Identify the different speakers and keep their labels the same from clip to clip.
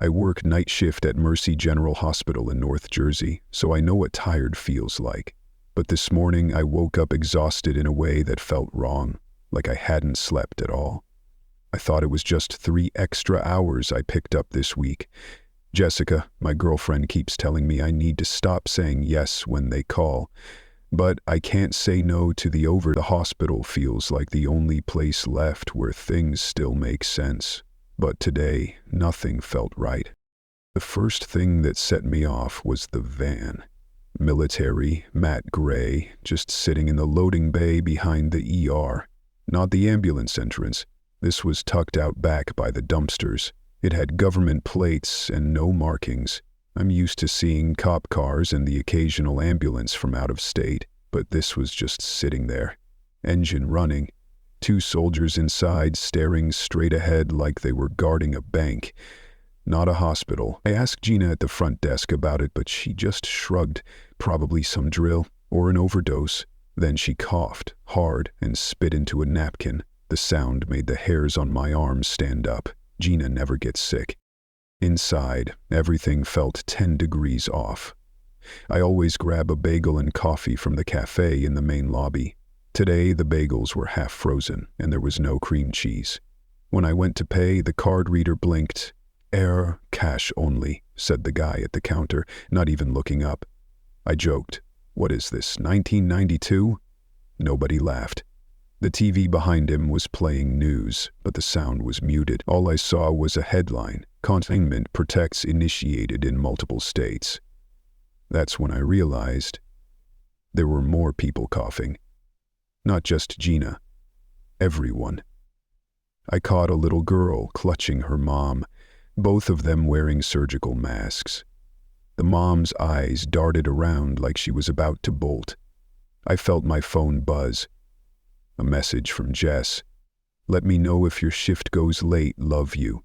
Speaker 1: I work night shift at Mercy General Hospital in North Jersey, so I know what tired feels like. But this morning I woke up exhausted in a way that felt wrong, like I hadn't slept at all. I thought it was just 3 extra hours I picked up this week. Jessica, my girlfriend, keeps telling me I need to stop saying yes when they call. But I can't say no to the hospital feels like the only place left where things still make sense. But today, nothing felt right. The first thing that set me off was the van. Military, matte gray, just sitting in the loading bay behind the ER. Not the ambulance entrance. This was tucked out back by the dumpsters. It had government plates and no markings. I'm used to seeing cop cars and the occasional ambulance from out of state, but this was just sitting there. Engine running. 2 soldiers inside staring straight ahead like they were guarding a bank. Not a hospital. I asked Gina at the front desk about it, but she just shrugged. Probably some drill or an overdose. Then she coughed hard and spit into a napkin. The sound made the hairs on my arms stand up. Gina never gets sick. Inside, everything felt 10 degrees off. I always grab a bagel and coffee from the cafe in the main lobby. Today, the bagels were half frozen, and there was no cream cheese. When I went to pay, the card reader blinked. "Error, cash only," said the guy at the counter, not even looking up. I joked, "What is this, 1992? Nobody laughed. The TV behind him was playing news, but the sound was muted. All I saw was a headline, "Containment Protects Initiated in Multiple States." That's when I realized there were more people coughing. Not just Gina. Everyone. I caught a little girl clutching her mom, both of them wearing surgical masks. The mom's eyes darted around like she was about to bolt. I felt my phone buzz. A message from Jess. "Let me know if your shift goes late, love you."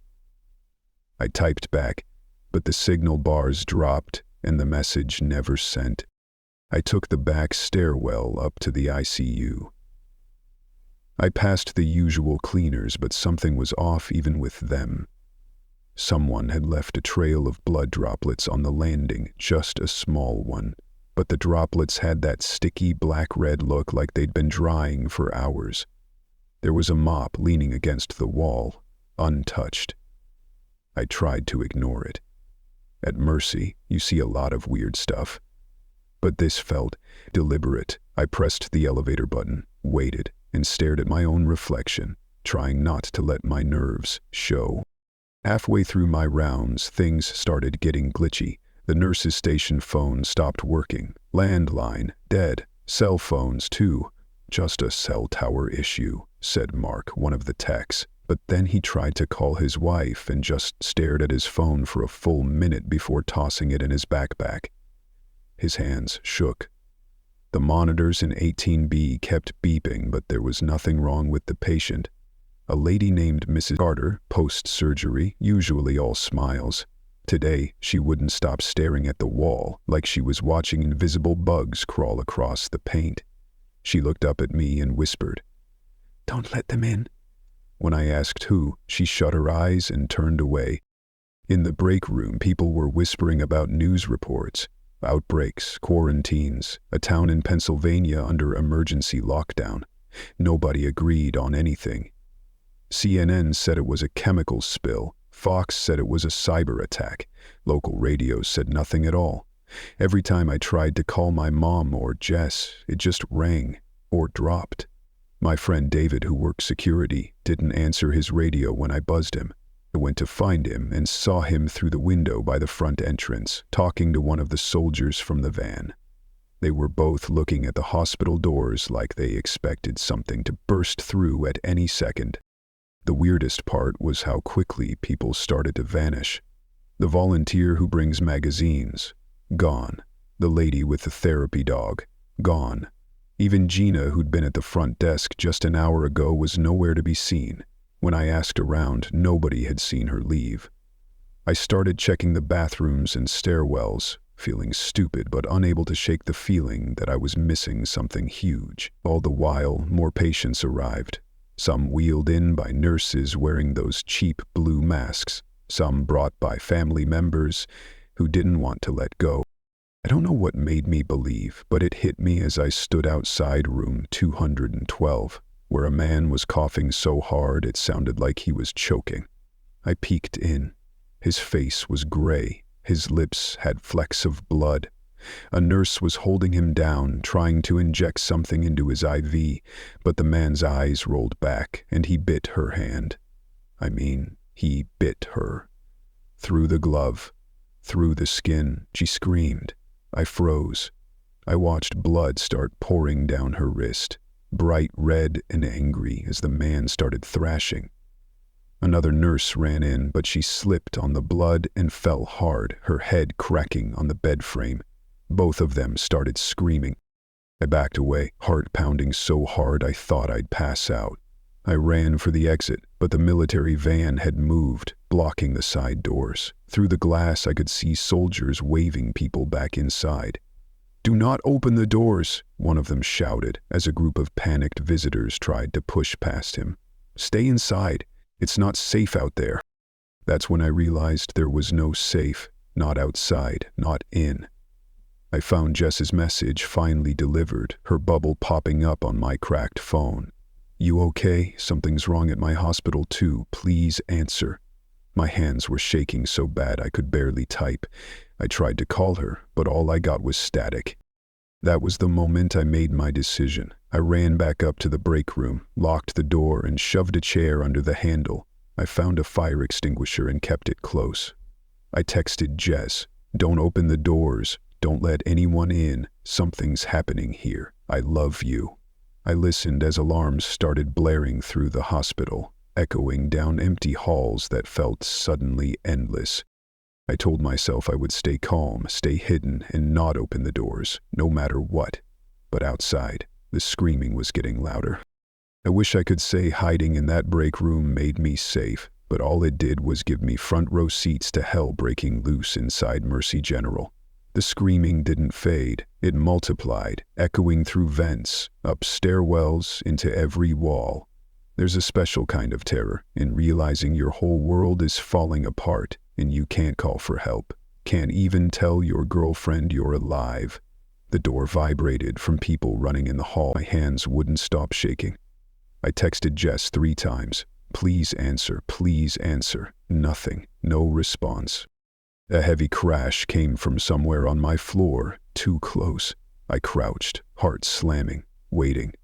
Speaker 1: I typed back, but the signal bars dropped and the message never sent. I took the back stairwell up to the ICU. I passed the usual cleaners, but something was off even with them. Someone had left a trail of blood droplets on the landing, just a small one. But the droplets had that sticky black-red look like they'd been drying for hours. There was a mop leaning against the wall, untouched. I tried to ignore it. At Mercy, you see a lot of weird stuff. But this felt deliberate. I pressed the elevator button, waited, and stared at my own reflection, trying not to let my nerves show. Halfway through my rounds, things started getting glitchy. The nurse's station phone stopped working. Landline, dead. Cell phones, too. "Just a cell tower issue," said Mark, one of the techs. But then he tried to call his wife and just stared at his phone for a full minute before tossing it in his backpack. His hands shook. The monitors in 18B kept beeping, but there was nothing wrong with the patient. A lady named Mrs. Carter, post-surgery, usually all smiles. Today, she wouldn't stop staring at the wall, like she was watching invisible bugs crawl across the paint. She looked up at me and whispered, "Don't let them in." When I asked who, she shut her eyes and turned away. In the break room, people were whispering about news reports, outbreaks, quarantines, a town in Pennsylvania under emergency lockdown. Nobody agreed on anything. CNN said it was a chemical spill. Fox said it was a cyber attack. Local radios said nothing at all. Every time I tried to call my mom or Jess, it just rang or dropped. My friend David, who worked security, didn't answer his radio when I buzzed him. I went to find him and saw him through the window by the front entrance, talking to one of the soldiers from the van. They were both looking at the hospital doors like they expected something to burst through at any second. The weirdest part was how quickly people started to vanish. The volunteer who brings magazines, gone. The lady with the therapy dog, gone. Even Gina, who'd been at the front desk just an hour ago, was nowhere to be seen. When I asked around, nobody had seen her leave. I started checking the bathrooms and stairwells, feeling stupid but unable to shake the feeling that I was missing something huge. All the while, more patients arrived. Some wheeled in by nurses wearing those cheap blue masks. some brought by family members who didn't want to let go. I don't know what made me believe, but it hit me as I stood outside room 212, where a man was coughing so hard it sounded like he was choking. I peeked in. His face was gray. His lips had flecks of blood. A nurse was holding him down, trying to inject something into his IV, but the man's eyes rolled back, and he bit her hand. He bit her. Through the glove, through the skin, she screamed. I froze. I watched blood start pouring down her wrist, bright red and angry as the man started thrashing. Another nurse ran in, but she slipped on the blood and fell hard, her head cracking on the bed frame. Both of them started screaming. I backed away, heart pounding so hard I thought I'd pass out. I ran for the exit, but the military van had moved, blocking the side doors. Through the glass I could see soldiers waving people back inside. "Do not open the doors," one of them shouted as a group of panicked visitors tried to push past him. "Stay inside. It's not safe out there." That's when I realized there was no safe, not outside, not in. I found Jess's message finally delivered, her bubble popping up on my cracked phone. "You okay? Something's wrong at my hospital too. Please answer." My hands were shaking so bad I could barely type. I tried to call her, but all I got was static. That was the moment I made my decision. I ran back up to the break room, locked the door, and shoved a chair under the handle. I found a fire extinguisher and kept it close. I texted Jess, "Don't open the doors. Don't let anyone in. Something's happening here. I love you." I listened as alarms started blaring through the hospital, echoing down empty halls that felt suddenly endless. I told myself I would stay calm, stay hidden, and not open the doors, no matter what. But outside, the screaming was getting louder. I wish I could say hiding in that break room made me safe, but all it did was give me front row seats to hell breaking loose inside Mercy General. The screaming didn't fade. It multiplied, echoing through vents, up stairwells, into every wall. There's a special kind of terror in realizing your whole world is falling apart and you can't call for help, can't even tell your girlfriend you're alive. The door vibrated from people running in the hall. My hands wouldn't stop shaking. I texted Jess 3 times. Please answer, please answer. Nothing, no response. A heavy crash came from somewhere on my floor, too close. I crouched, heart slamming, waiting.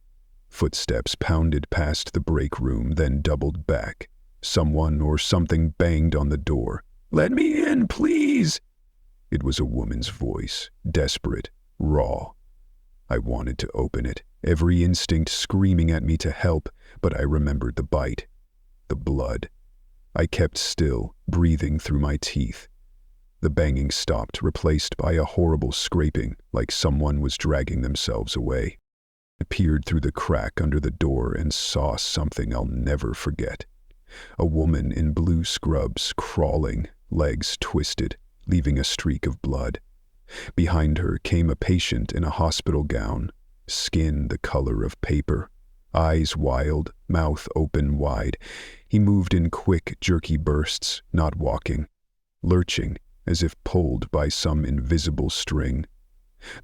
Speaker 1: Footsteps pounded past the break room, then doubled back. Someone or something banged on the door. "Let me in, please!" It was a woman's voice, desperate, raw. I wanted to open it, every instinct screaming at me to help, but I remembered the bite, the blood. I kept still, breathing through my teeth. The banging stopped, replaced by a horrible scraping, like someone was dragging themselves away. I peered through the crack under the door and saw something I'll never forget. A woman in blue scrubs, crawling, legs twisted, leaving a streak of blood. Behind her came a patient in a hospital gown, skin the color of paper, eyes wild, mouth open wide. He moved in quick, jerky bursts, not walking, lurching, as if pulled by some invisible string.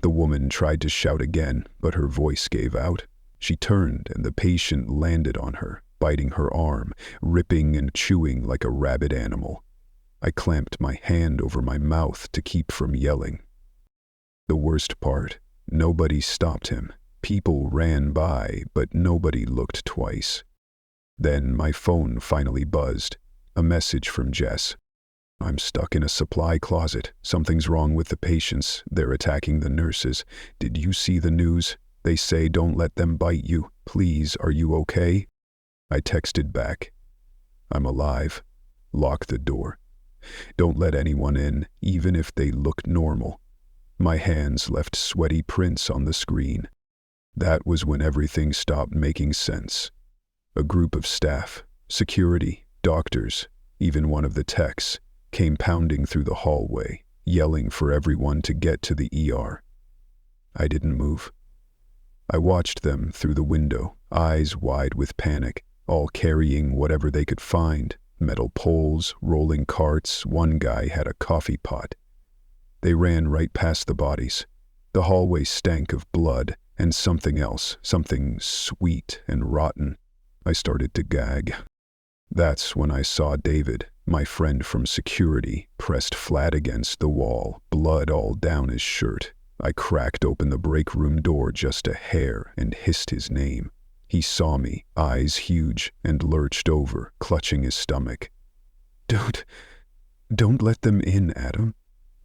Speaker 1: The woman tried to shout again, but her voice gave out. She turned and the patient landed on her, biting her arm, ripping and chewing like a rabid animal. I clamped my hand over my mouth to keep from yelling. The worst part, nobody stopped him. People ran by, but nobody looked twice. Then my phone finally buzzed. A message from Jess. "I'm stuck in a supply closet. Something's wrong with the patients. They're attacking the nurses. Did you see the news? They say don't let them bite you. Please, are you okay?" I texted back. "I'm alive. Lock the door. Don't let anyone in, even if they look normal." My hands left sweaty prints on the screen. That was when everything stopped making sense. A group of staff, security, doctors, even one of the techs, came pounding through the hallway, yelling for everyone to get to the ER. I didn't move. I watched them through the window, eyes wide with panic, all carrying whatever they could find, Metal poles, rolling carts, one guy had a coffee pot. They ran right past the bodies. The hallway stank of blood and something else, something sweet and rotten. I started to gag. That's when I saw David, my friend from security, pressed flat against the wall, blood all down his shirt. I cracked open the break room door just a hair and hissed his name. He saw me, eyes huge, and lurched over, clutching his stomach. Don't let them in, Adam.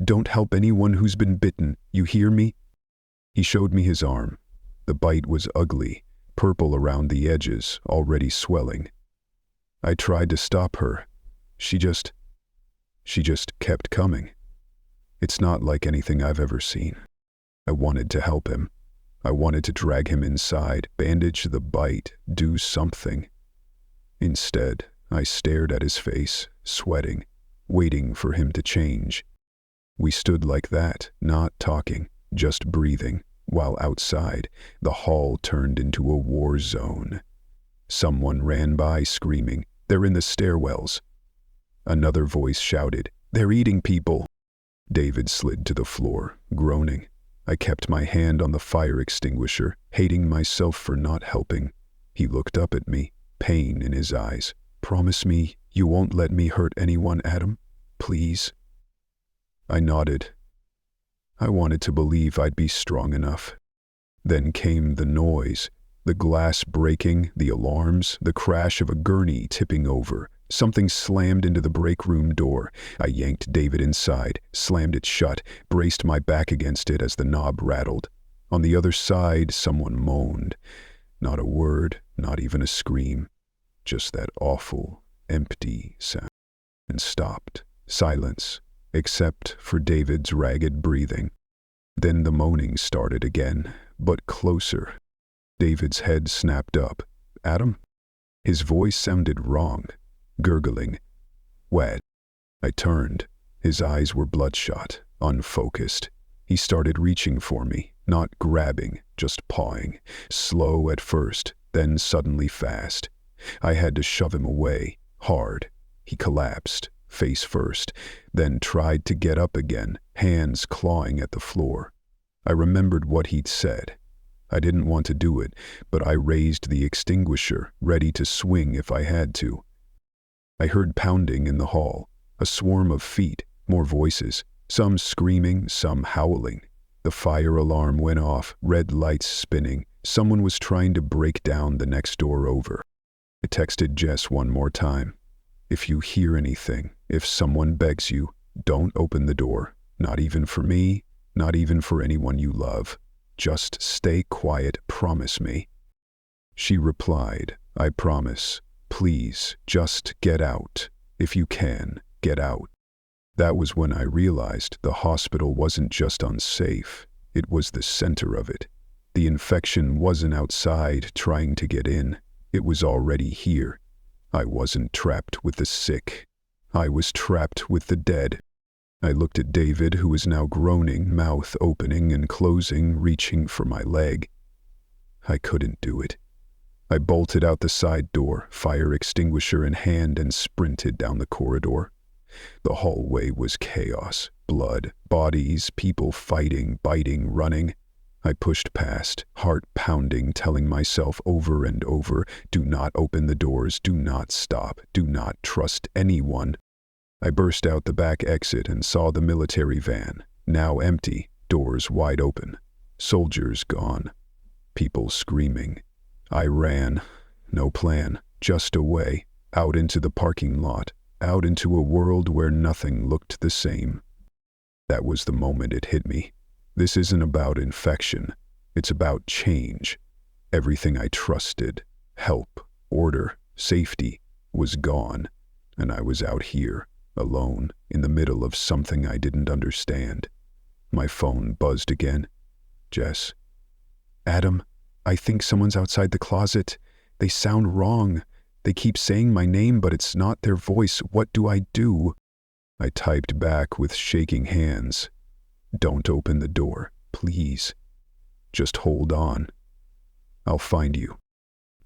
Speaker 1: Don't help anyone who's been bitten, you hear me? He showed me his arm. The bite was ugly, purple around the edges, already swelling. I tried to stop her. She just kept coming. It's not like anything I've ever seen. I wanted to help him. I wanted to drag him inside, bandage the bite, do something. Instead, I stared at his face, sweating, waiting for him to change. We stood like that, not talking, just breathing, while outside, the hall turned into a war zone. Someone ran by screaming, "They're in the stairwells." Another voice shouted, "They're eating people." David slid to the floor, groaning. I kept my hand on the fire extinguisher, hating myself for not helping. He looked up at me, pain in his eyes. "Promise me you won't let me hurt anyone, Adam? Please?" I nodded. I wanted to believe I'd be strong enough. Then came the noise, the glass breaking, the alarms, the crash of a gurney tipping over. Something slammed into the break room door. I yanked David inside, slammed it shut, braced my back against it as the knob rattled. On the other side, someone moaned. Not a word, not even a scream. Just that awful, empty sound. And stopped. Silence, except for David's ragged breathing. Then the moaning started again, but closer. David's head snapped up. "Adam?" His voice sounded wrong. Gurgling. "Wet." I turned. His eyes were bloodshot, unfocused. He started reaching for me, not grabbing, just pawing. Slow at first, then suddenly fast. I had to shove him away, hard. He collapsed, face first, then tried to get up again, hands clawing at the floor. I remembered what he'd said. I didn't want to do it, but I raised the extinguisher, ready to swing if I had to. I heard pounding in the hall, a swarm of feet, more voices, some screaming, some howling. The fire alarm went off, red lights spinning. Someone was trying to break down the next door over. I texted Jess one more time. "If you hear anything, if someone begs you, don't open the door. Not even for me, not even for anyone you love. Just stay quiet, promise me." She replied, "I promise. Please, just get out. If you can, get out." That was when I realized the hospital wasn't just unsafe, it was the center of it. The infection wasn't outside trying to get in, it was already here. I wasn't trapped with the sick, I was trapped with the dead. I looked at David, who was now groaning, mouth opening and closing, reaching for my leg. I couldn't do it. I bolted out the side door, fire extinguisher in hand, and sprinted down the corridor. The hallway was chaos, blood, bodies, people fighting, biting, running. I pushed past, heart pounding, telling myself over and over, "Do not open the doors, do not stop, do not trust anyone." I burst out the back exit and saw the military van, now empty, doors wide open. Soldiers gone. People screaming. I ran. No plan. Just away. Out into the parking lot. Out into a world where nothing looked the same. That was the moment it hit me. This isn't about infection. It's about change. Everything I trusted, help, order, safety, was gone. And I was out here, alone, in the middle of something I didn't understand. My phone buzzed again. "Jess." "Adam, I think someone's outside the closet. They sound wrong. They keep saying my name, but it's not their voice. What do I do?" I typed back with shaking hands. "Don't open the door, please. Just hold on. I'll find you."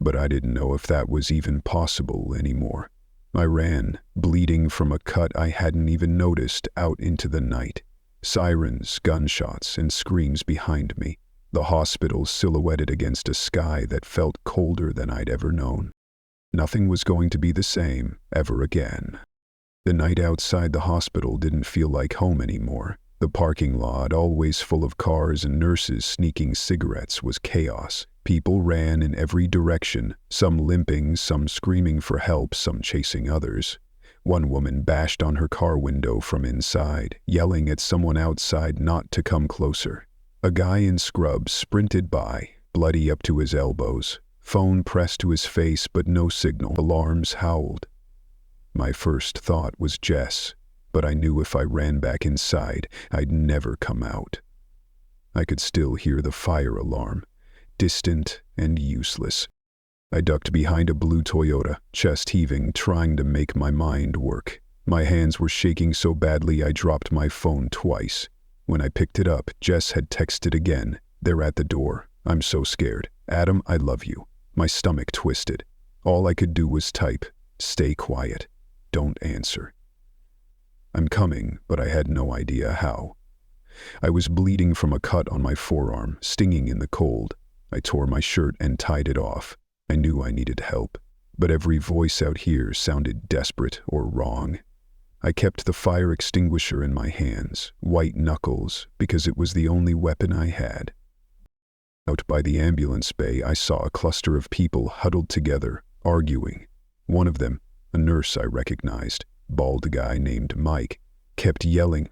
Speaker 1: But I didn't know if that was even possible anymore. I ran, bleeding from a cut I hadn't even noticed, out into the night. Sirens, gunshots, and screams behind me. The hospital silhouetted against a sky that felt colder than I'd ever known. Nothing was going to be the same ever again. The night outside the hospital didn't feel like home anymore. The parking lot, always full of cars and nurses sneaking cigarettes, was chaos. People ran in every direction, some limping, some screaming for help, some chasing others. One woman bashed on her car window from inside, yelling at someone outside not to come closer. A guy in scrubs sprinted by, bloody up to his elbows. Phone pressed to his face, but no signal. Alarms howled. My first thought was Jess, but I knew if I ran back inside, I'd never come out. I could still hear the fire alarm, distant and useless. I ducked behind a blue Toyota, chest heaving, trying to make my mind work. My hands were shaking so badly I dropped my phone twice. When I picked it up, Jess had texted again. "They're at the door. I'm so scared. Adam, I love you." My stomach twisted. All I could do was type, "Stay quiet. Don't answer." "I'm coming," but I had no idea how. I was bleeding from a cut on my forearm, stinging in the cold. I tore my shirt and tied it off. I knew I needed help, but every voice out here sounded desperate or wrong. I kept the fire extinguisher in my hands, white knuckles, because it was the only weapon I had. Out by the ambulance bay, I saw a cluster of people huddled together, arguing. One of them, a nurse I recognized, bald guy named Mike, kept yelling,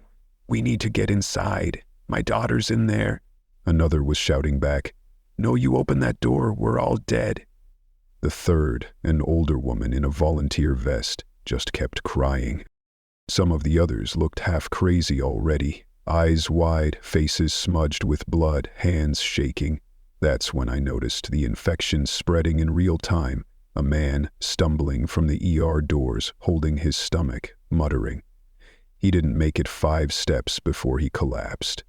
Speaker 1: "We need to get inside. My daughter's in there." Another was shouting back, "No, you open that door, we're all dead." The third, an older woman in a volunteer vest, just kept crying. Some of the others looked half crazy already, eyes wide, faces smudged with blood, hands shaking. That's when I noticed the infection spreading in real time. A man stumbling from the ER doors, holding his stomach, muttering. He didn't make it 5 steps before he collapsed.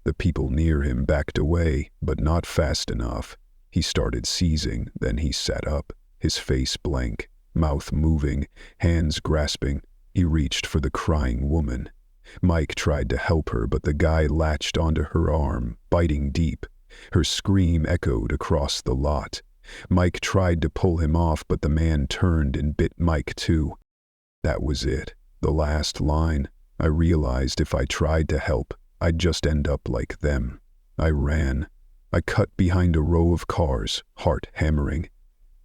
Speaker 1: The people near him backed away, but not fast enough. He started seizing, then he sat up, his face blank, mouth moving, hands grasping. He reached for the crying woman. Mike tried to help her, but the guy latched onto her arm, biting deep. Her scream echoed across the lot. Mike tried to pull him off, but the man turned and bit Mike too. That was it, the last line. I realized if I tried to help, I'd just end up like them. I ran. I cut behind a row of cars, heart hammering.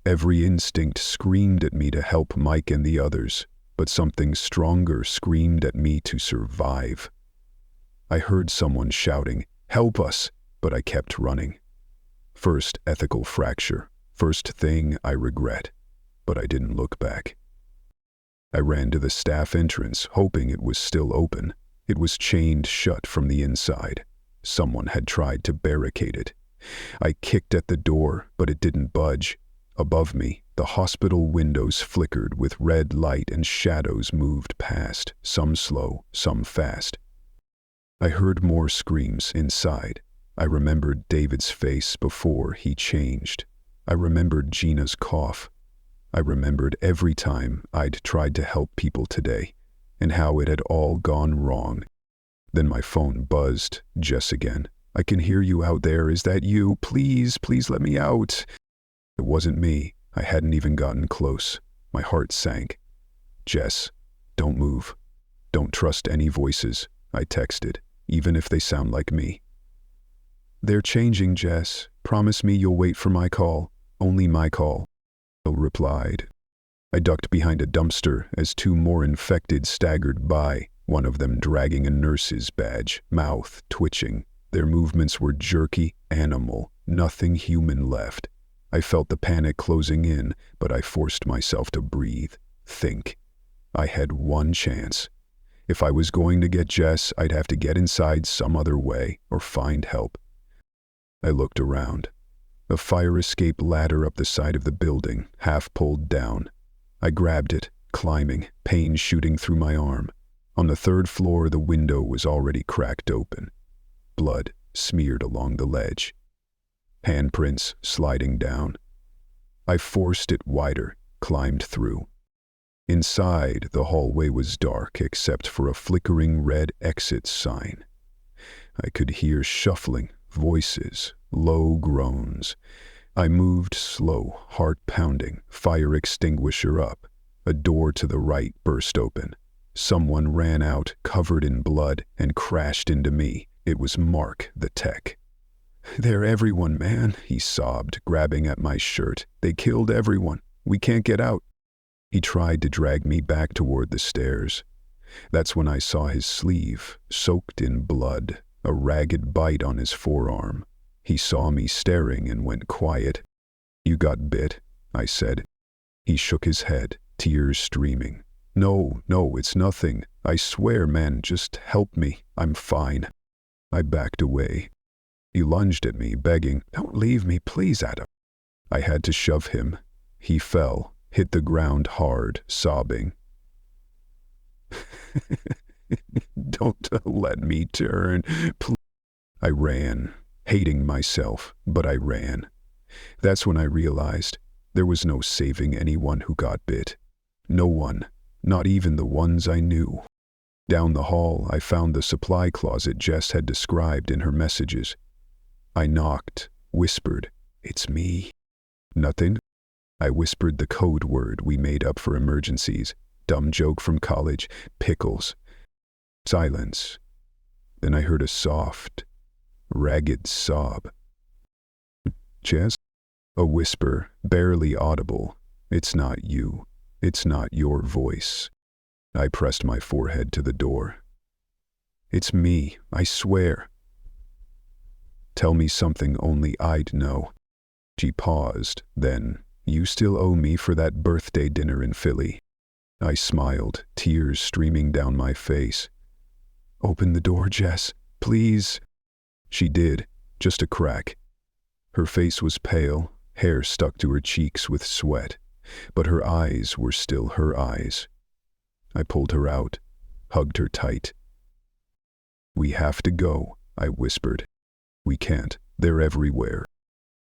Speaker 1: Every instinct screamed at me to help Mike and the others, but something stronger screamed at me to survive. I heard someone shouting, "Help us!" but I kept running. First ethical fracture, first thing I regret, but I didn't look back. I ran to the staff entrance, hoping it was still open. It was chained shut from the inside. Someone had tried to barricade it. I kicked at the door, but it didn't budge. Above me, the hospital windows flickered with red light and shadows moved past, some slow, some fast. I heard more screams inside. I remembered David's face before he changed. I remembered Gina's cough. I remembered every time I'd tried to help people today, and how it had all gone wrong. Then my phone buzzed, Jess again. "I can hear you out there. Is that you? Please, please let me out." It wasn't me. I hadn't even gotten close. My heart sank. "Jess, don't move. Don't trust any voices," I texted, "even if they sound like me." "They're changing, Jess. Promise me you'll wait for my call. Only my call," I replied. I ducked behind a dumpster as 2 more infected staggered by, one of them dragging a nurse's badge, mouth twitching. Their movements were jerky, animal, nothing human left. I felt the panic closing in, but I forced myself to breathe, think. I had one chance. If I was going to get Jess, I'd have to get inside some other way or find help. I looked around. A fire escape ladder up the side of the building, half pulled down. I grabbed it, climbing, pain shooting through my arm. On the 3rd floor, the window was already cracked open. Blood smeared along the ledge. Handprints sliding down. I forced it wider, climbed through. Inside, the hallway was dark except for a flickering red exit sign. I could hear shuffling, voices, low groans. I moved slow, heart pounding, fire extinguisher up. A door to the right burst open. Someone ran out, covered in blood, and crashed into me. It was Mark, the tech. "They're everyone, man," he sobbed, grabbing at my shirt. "They killed everyone. We can't get out." He tried to drag me back toward the stairs. That's when I saw his sleeve, soaked in blood, a ragged bite on his forearm. He saw me staring and went quiet. "You got bit," I said. He shook his head, tears streaming. No, it's nothing. I swear, man, just help me. I'm fine." I backed away. He lunged at me, begging, "Don't leave me, please, Adam." I had to shove him. He fell, hit the ground hard, sobbing. "Don't let me turn, please." I ran, hating myself, but I ran. That's when I realized there was no saving anyone who got bit. No one, not even the ones I knew. Down the hall, I found the supply closet Jess had described in her messages. I knocked, whispered, "It's me." "Nothing?" I whispered the code word we made up for emergencies. Dumb joke from college, pickles. Silence. Then I heard a soft, ragged sob. "Jess?" A whisper, barely audible. "It's not you. It's not your voice." I pressed my forehead to the door. "It's me, I swear." "Tell me something only I'd know." She paused, then, "You still owe me for that birthday dinner in Philly." I smiled, tears streaming down my face. "Open the door, Jess, please." She did, just a crack. Her face was pale, hair stuck to her cheeks with sweat, but her eyes were still her eyes. I pulled her out, hugged her tight. "We have to go," I whispered. "We can't, they're everywhere."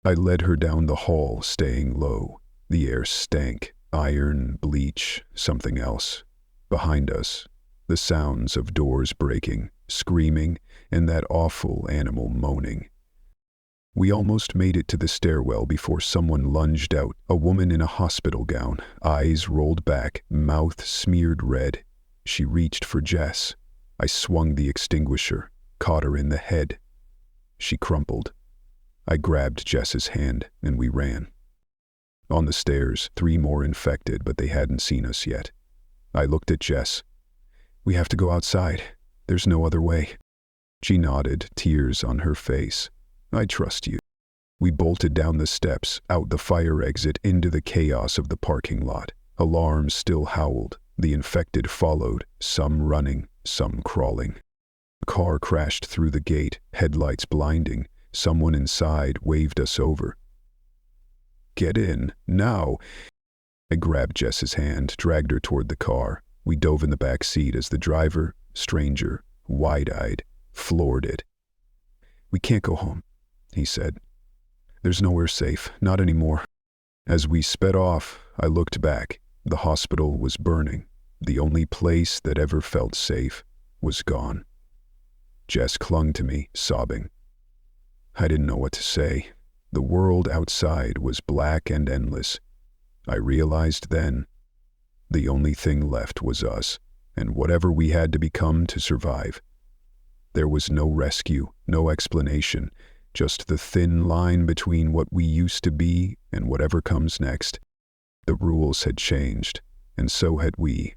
Speaker 1: I led her down the hall, staying low. The air stank, iron, bleach, something else. Behind us, the sounds of doors breaking, screaming, and that awful animal moaning. We almost made it to the stairwell before someone lunged out, a woman in a hospital gown, eyes rolled back, mouth smeared red. She reached for Jess. I swung the extinguisher, caught her in the head. She crumpled. I grabbed Jess's hand, and we ran. On the stairs, 3 more infected, but they hadn't seen us yet. I looked at Jess. "We have to go outside. There's no other way." She nodded, tears on her face. "I trust you." We bolted down the steps, out the fire exit, into the chaos of the parking lot. Alarms still howled. The infected followed, some running, some crawling. A car crashed through the gate, headlights blinding. Someone inside waved us over. "Get in, now." I grabbed Jess's hand, dragged her toward the car. We dove in the back seat as the driver, stranger, wide-eyed, floored it. "We can't go home," he said. "There's nowhere safe, not anymore." As we sped off, I looked back. The hospital was burning. The only place that ever felt safe was gone. Jess clung to me, sobbing. I didn't know what to say. The world outside was black and endless. I realized then, the only thing left was us, and whatever we had to become to survive. There was no rescue, no explanation, just the thin line between what we used to be and whatever comes next. The rules had changed, and so had we.